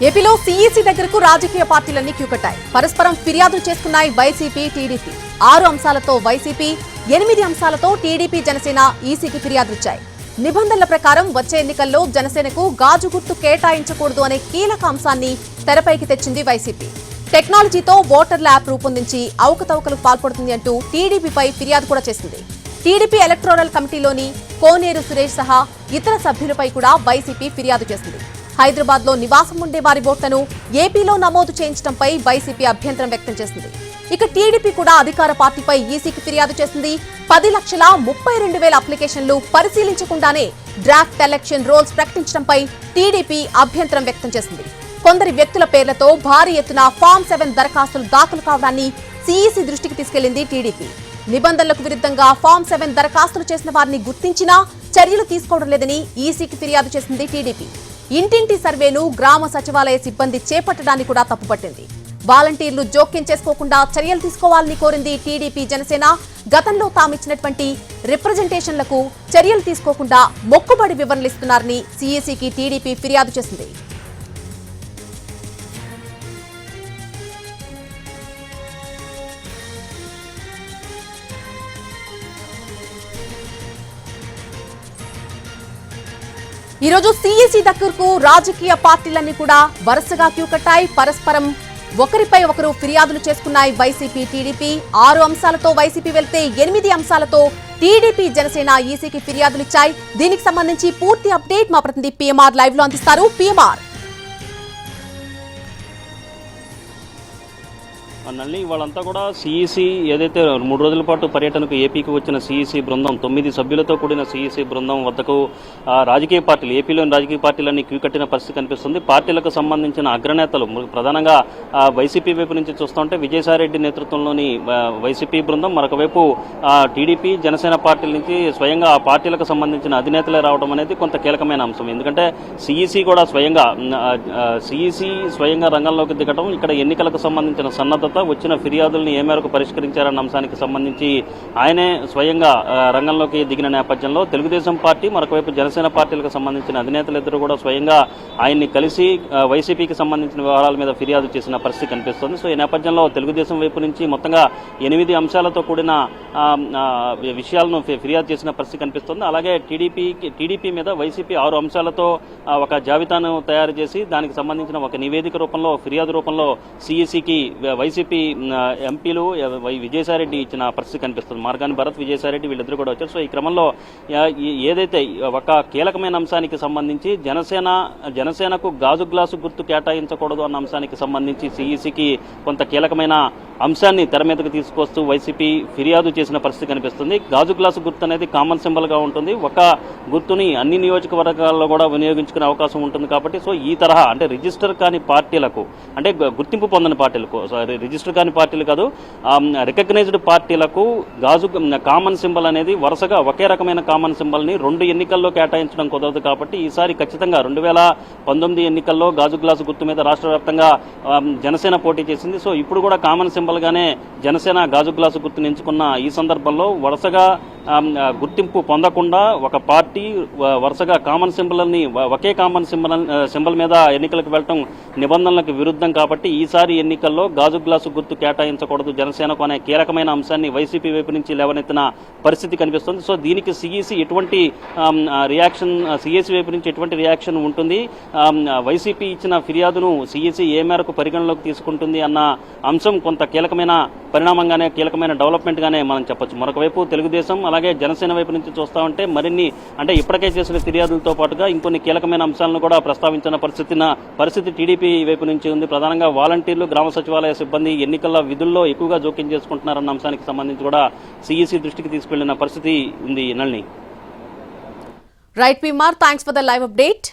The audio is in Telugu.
ఏపీలో సీఈసీ దగ్గరకు రాజకీయ పార్టీలన్నీ క్యూకట్టాయి. పరస్పరం ఫిర్యాదులు చేసుకున్నాయి వైసీపీ, టీడీపీ. 6 అంశాలతో వైసీపీ, 8 అంశాలతో టీడీపీ, జనసేన ఈసీకి ఫిర్యాదులిచ్చాయి. నిబంధనల ప్రకారం వచ్చే ఎన్నికల్లో జనసేనకు గాజు గుర్తు కేటాయించకూడదు అనే కీలక అంశాన్ని తెరపైకి తెచ్చింది వైసీపీ. టెక్నాలజీతో ఓటర్ల యాప్ రూపొందించి అవకతవకలకు పాల్పడుతుంది అంటూ టీడీపీపై ఫిర్యాదు కూడా చేసింది. టీడీపీ ఎలక్టోరల్ కమిటీలోని కోనేరు సురేష్ సహా ఇతర సభ్యులపై కూడా వైసీపీ ఫిర్యాదు చేసింది. హైదరాబాద్ లో నివాసం ఉండే వారి ఓట్లను ఏపీలో నమోదు చేయించడంపై వైసీపీ అభ్యంతరం వ్యక్తం చేసింది. ఇక టీడీపీ కూడా అధికార పార్టీపై ఈసీకి ఫిర్యాదు చేసింది. 10,32,000 అప్లికేషన్లు పరిశీలించకుండానే డ్రాఫ్ట్ ఎలక్షన్ రోల్స్ ప్రకటించడంపై టీడీపీ అభ్యంతరం వ్యక్తం చేసింది. కొందరి వ్యక్తుల పేర్లతో భారీ ఎత్తున ఫామ్ 7 దరఖాస్తులు దాఖలు కావడాన్ని సీఈసీ దృష్టికి తీసుకెళ్లింది టీడీపీ. నిబంధనలకు విరుద్ధంగా ఫామ్ 7 దరఖాస్తులు చేసిన వారిని గుర్తించినా చర్యలు తీసుకోవడం లేదని ఈసీకి ఫిర్యాదు చేసింది టీడీపీ. ఇంటింటి సర్వేను గ్రామ సచివాలయ సిబ్బంది చేపట్టడాన్ని కూడా తప్పుపట్టింది. వాలంటీర్లు జోక్యం చేసుకోకుండా చర్యలు తీసుకోవాలని కోరింది టీడీపీ, జనసేన. గతంలో తామిచ్చినటువంటి రిప్రజెంటేషన్లకు చర్యలు తీసుకోకుండా మొక్కుబడి వివరణలిస్తున్నారని సీఈసీకి టీడీపీ ఫిర్యాదు చేసింది. ఈ రోజు సీఈసీ దగ్గరకు రాజకీయ పార్టీలన్నీ కూడా వరుసగా క్యూ కట్టాయి. పరస్పరం ఒకరిపై ఒకరు ఫిర్యాదులు చేసుకున్నాయి వైసీపీ, టీడీపీ. 6 అంశాలతో వైసీపీ వెళ్తే 8 అంశాలతో టీడీపీ, జనసేన ఈసీకి ఫిర్యాదులిచ్చాయి. దీనికి సంబంధించి పూర్తి అప్డేట్ మా ప్రతినిధి పీఎంఆర్ లైవ్ లో అందిస్తారు. పీఎంఆర్, నల్లి వాళ్ళంతా కూడా సీఈసీ ఏదైతే 3 రోజుల పాటు పర్యటనకు ఏపీకి వచ్చిన సీఈసీ బృందం 9 సభ్యులతో కూడిన సీఈసీ బృందం వద్దకు రాజకీయ పార్టీలు, ఏపీలోని రాజకీయ పార్టీలన్నీ క్యూ కట్టిన పరిస్థితి కనిపిస్తుంది. పార్టీలకు సంబంధించిన అగ్రనేతలు ప్రధానంగా వైసీపీ వైపు నుంచి చూస్తుంటే విజయసాయిరెడ్డి నేతృత్వంలోని వైసీపీ బృందం, మరొక వైపు టీడీపీ, జనసేన పార్టీల నుంచి స్వయంగా ఆ పార్టీలకు సంబంధించిన అధినేతలే రావడం అనేది కొంత కీలకమైన అంశం. ఎందుకంటే సీఈసీ కూడా స్వయంగా రంగంలోకి దిగడం, ఇక్కడ ఎన్నికలకు సంబంధించిన సన్నద్ధత, వచ్చిన ఫిర్యాదులను ఏ మేరకు పరిష్కరించారన్న అంశానికి సంబంధించి ఆయనే స్వయంగా రంగంలోకి దిగిన నేపథ్యంలో తెలుగుదేశం పార్టీ, మరొకవైపు జనసేన పార్టీలకు సంబంధించిన అధినేతలిద్దరూ కూడా స్వయంగా ఆయన్ని కలిసి వైసీపీకి సంబంధించిన వ్యవహారాల మీద ఫిర్యాదు చేసిన పరిస్థితి కనిపిస్తుంది. సో ఈ నేపథ్యంలో తెలుగుదేశం వైపు నుంచి మొత్తంగా 8 అంశాలతో కూడిన విషయాలను ఫిర్యాదు చేసిన పరిస్థితి కనిపిస్తుంది. అలాగే టీడీపీ మీద వైసీపీ 6 అంశాలతో ఒక జాబితాను తయారు చేసి దానికి సంబంధించిన ఒక నివేదిక రూపంలో, ఫిర్యాదు రూపంలో సీఈసీకి వైసీపీ ఎంపీలు విజయసాయిరెడ్డి ఇచ్చిన పరిస్థితి కనిపిస్తుంది. మార్గాని భరత్, విజయసాయిరెడ్డి వీళ్ళిద్దరూ కూడా వచ్చారు. సో ఈ క్రమంలో ఏదైతే ఒక కీలకమైన అంశానికి సంబంధించి జనసేనకు గాజు గ్లాసు గుర్తు కేటాయించకూడదు అన్న అంశానికి సంబంధించి సీఈసీకి కొంత కీలకమైన అంశాన్ని తెర మీదకు తీసుకొస్తూ వైసీపీ ఫిర్యాదు చేసిన పరిస్థితి కనిపిస్తుంది. గాజు గ్లాసు గుర్తు అనేది కామన్ సింబల్ గా ఉంటుంది. ఒక గుర్తుని అన్ని నియోజకవర్గాల్లో కూడా వినియోగించుకునే అవకాశం ఉంటుంది. కాబట్టి సో ఈ తరహా అంటే రిజిస్టర్ కాని పార్టీలకు, అంటే గుర్తింపు పొందని పార్టీలకు, రిజిస్టర్ కాని పార్టీలు కాదు, రికగ్నైజ్డ్ పార్టీలకు గాజు కామన్ సింబల్ అనేది వరుసగా ఒకే రకమైన కామన్ సింబల్ ని 2 ఎన్నికల్లో కేటాయించడం కుదరదు. కాబట్టి ఈసారి ఖచ్చితంగా 2019 ఎన్నికల్లో గాజు గ్లాసు గుర్తు మీద రాష్ట్ర వ్యాప్తంగా జనసేన పోటీ చేసింది. సో ఇప్పుడు కూడా కామన్ సింబల్ గానే జనసేన గాజు గ్లాసు గుర్తును ఎంచుకున్న ఈ సందర్భంలో వరుసగా గుర్తింపు పొందకుండా ఒక పార్టీ వరుసగా కామన్ సింబల్ని, ఒకే కామన్ సింబల్ మీద ఎన్నికలకు వెళ్ళటం నిబంధనలకు విరుద్ధం. కాబట్టి ఈసారి ఎన్నికల్లో గాజు గ్లాసు గుర్తు కేటాయించకూడదు జనసేనకు అనే కీలకమైన అంశాన్ని వైసీపీ వైపు నుంచి లేవనెత్తిన పరిస్థితి కనిపిస్తుంది. సో దీనికి సీఈసీ వైపు నుంచి ఎటువంటి రియాక్షన్ ఉంటుంది, వైసీపీ ఇచ్చిన ఫిర్యాదును సీఈసీ ఏ మేరకు పరిగణలోకి తీసుకుంటుంది అన్న అంశం కొంత కీలకమైన పరిణామంగానే, కీలకమైన డెవలప్మెంట్ గానే మనం చెప్పొచ్చు. మరొక వైపు తెలుగుదేశం అలాగే జనసేన వైపు నుంచి చూస్తా ఉంటే మరిన్ని, అంటే ఇప్పటికే చేసిన ఫిర్యాదులతో పాటుగా ఇంకొన్ని కీలకమైన అంశాలను కూడా ప్రస్తావించిన పరిస్థితి టీడీపీ వైపు నుంచి ఉంది. ప్రధానంగా వాలంటీర్లు, గ్రామ సచివాలయ సిబ్బంది ఎన్నికల విధుల్లో ఎక్కువగా జోక్యం చేసుకుంటున్నారన్న అంశానికి సంబంధించి కూడా సీఈసీ దృష్టికి తీసుకెళ్లిన పరిస్థితి ఉంది. నల్ని రైట్ PMR, thanks for the live update.